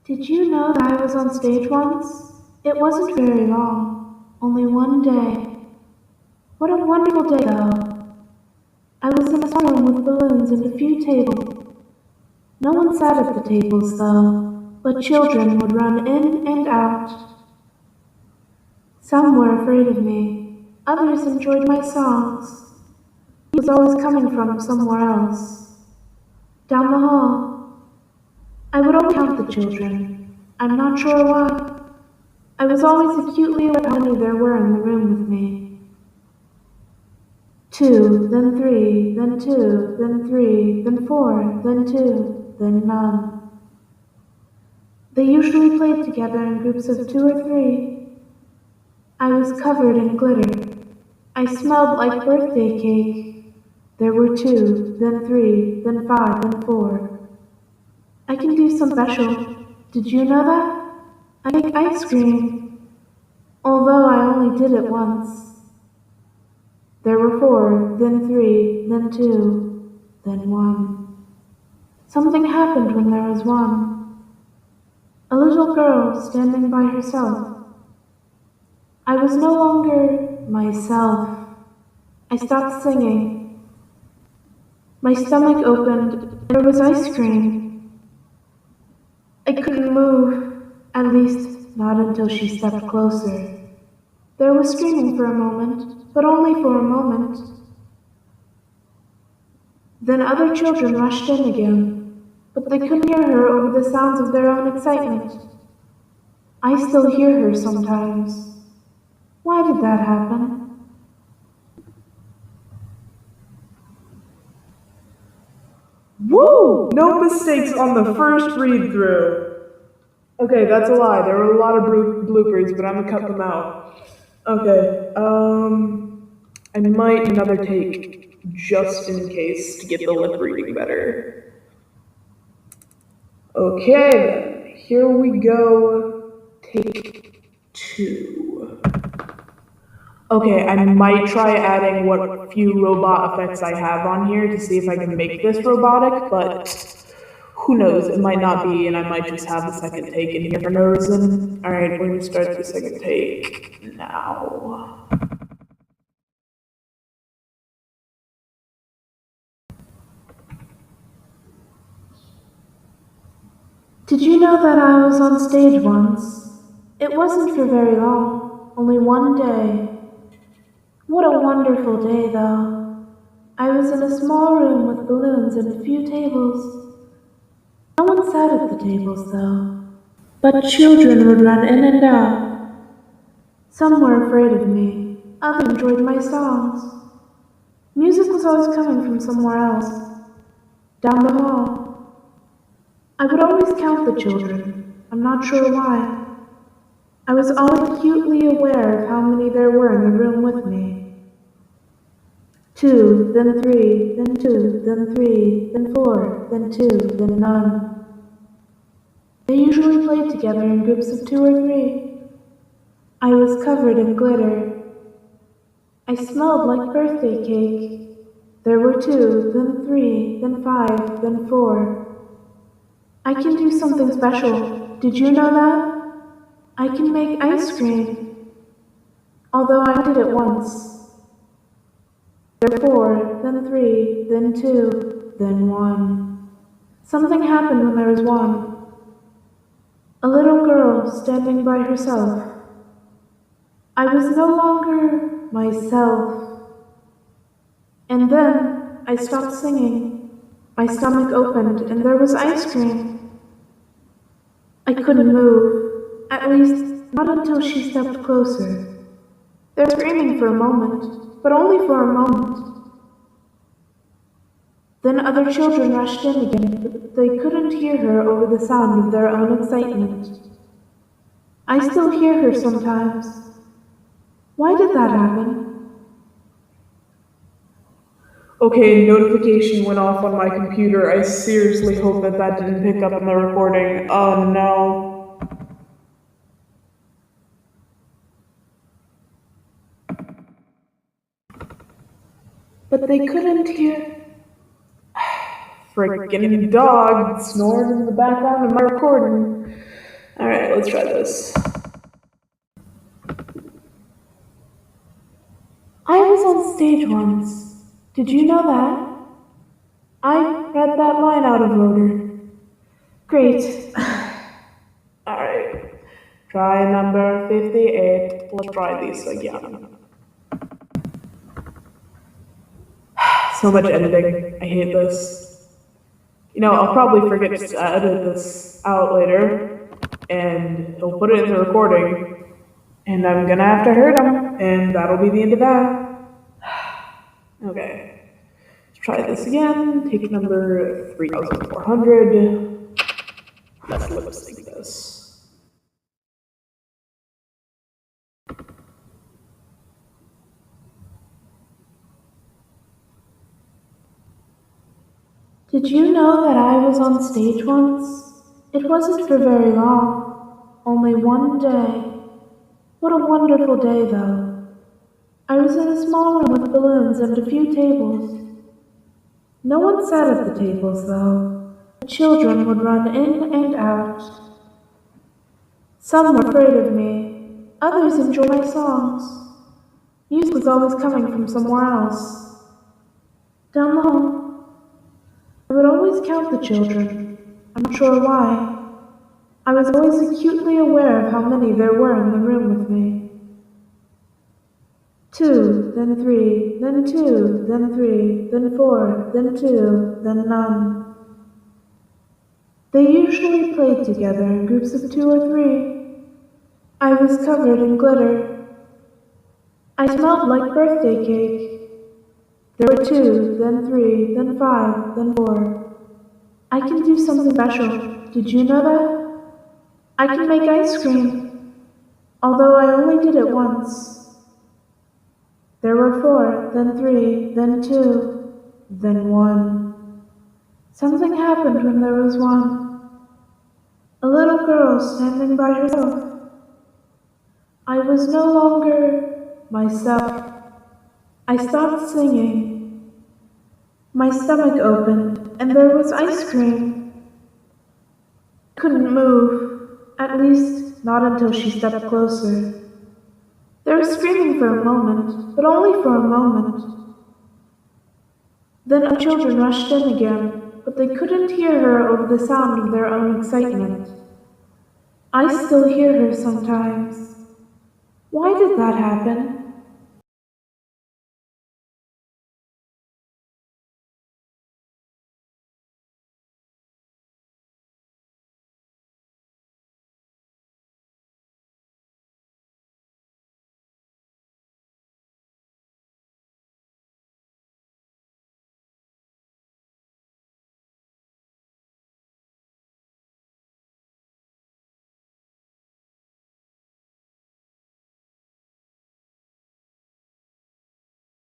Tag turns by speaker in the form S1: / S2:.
S1: Did you know that I was on stage once? It wasn't very long, only one day. What a wonderful day, though. I was in a small room with balloons and a few tables. No one sat at the tables, though, but children would run in and out. Some were afraid of me. Others enjoyed my songs. He was always coming from somewhere else. Down the hall. I would always count the children. I'm not sure why. I was always acutely aware how many there were in the room with me. 2, then 3, then 2, then 3, then 4, then 2, then none. They usually played together in groups of 2 or 3. I was covered in glitter. I smelled like birthday cake. There were 2, then 3, then 5, then 4. I can do some special. Did you know that? I make ice cream. Although I only did it once. There were 4, then 3, then 2, then 1. Something happened when there was 1. A little girl standing by herself. I was no longer myself. I stopped singing. My stomach opened, and there was ice cream. I couldn't move, at least not until she stepped closer. There was screaming for a moment, but only for a moment. Then other children rushed in again, but they couldn't hear her over the sounds of their own excitement. I still hear her sometimes. Why did that happen?
S2: Woo! No mistakes on the first read-through. Okay, that's a lie. There were a lot of bloopers, but I'm gonna cut them out. Okay, I might another take just in case to get the lip reading better. Okay, then. Here we go. Take 2. Okay, I might try adding what few robot effects I have on here to see if I can make this robotic, but who knows, it might not be, and I might just have the second take in here for no reason. Alright, we're gonna start the second take now.
S1: Did you know that I was on stage once? It wasn't for very long, only one day. What a wonderful day, though. I was in a small room with balloons and a few tables. No one sat at the tables, though, but children would run in and out. Some were afraid of me. Others enjoyed my songs. Music was always coming from somewhere else. Down the hall. I would always count the children. I'm not sure why. I was always acutely aware of how many there were in the room with me. 2, then 3, then 2, then 3, then 4, then 2, then none. They usually played together in groups of 2 or 3. I was covered in glitter. I smelled like birthday cake. There were 2, then 3, then 5, then 4. I can do something special. Did you know that? I can make ice cream. Although I did it once. There were 4, then 3, then 2, then 1. Something happened when there was 1. A little girl standing by herself. I was no longer myself. And then I stopped singing. My stomach opened and there was ice cream. I couldn't move, at least not until she stepped closer. They were screaming for a moment, but only for a moment. Then other children rushed in again, but they couldn't hear her over the sound of their own excitement. I still hear her sometimes. Why did that happen?
S2: Okay, notification went off on my computer. I seriously hope that didn't pick up in the recording. Oh no.
S1: But they couldn't hear.
S2: Freaking dog snoring in the background of my recording. Alright, let's try this.
S1: I was on stage once. Did you know that? I read that line out of order. Great.
S2: Alright, try number 58. Let's try this again. So much editing. I hate this. You know, I'll probably forget to edit this out later, and he'll put it in the recording, and I'm gonna have to hurt him, and that'll be the end of that. Okay, let's try this again. Take number 3400. Let's lip sync this.
S1: Did you know that I was on stage once? It wasn't for very long. Only one day. What a wonderful day, though. I was in a small room with balloons and a few tables. No one sat at the tables, though. The children would run in and out. Some were afraid of me. Others enjoyed my songs. Music was always coming from somewhere else. Down the hall. I would always count the children. I'm not sure why. I was always acutely aware of how many there were in the room with me. 2, then 3, then 2, then 3, then 4, then 2, then none. They usually played together in groups of 2 or 3. I was covered in glitter. I smelled like birthday cake. There were 2, then 3, then 5, then 4. I can do something special. Did you know that? I can make ice cream, although I only did it once. There were 4, then 3, then 2, then 1. Something happened when there was 1. A little girl standing by herself. I was no longer myself. I stopped singing. My stomach opened, and there was ice cream. I couldn't move, at least not until she stepped closer. There was screaming for a moment, but only for a moment. Then the children rushed in again, but they couldn't hear her over the sound of their own excitement. I still hear her sometimes. Why did that happen?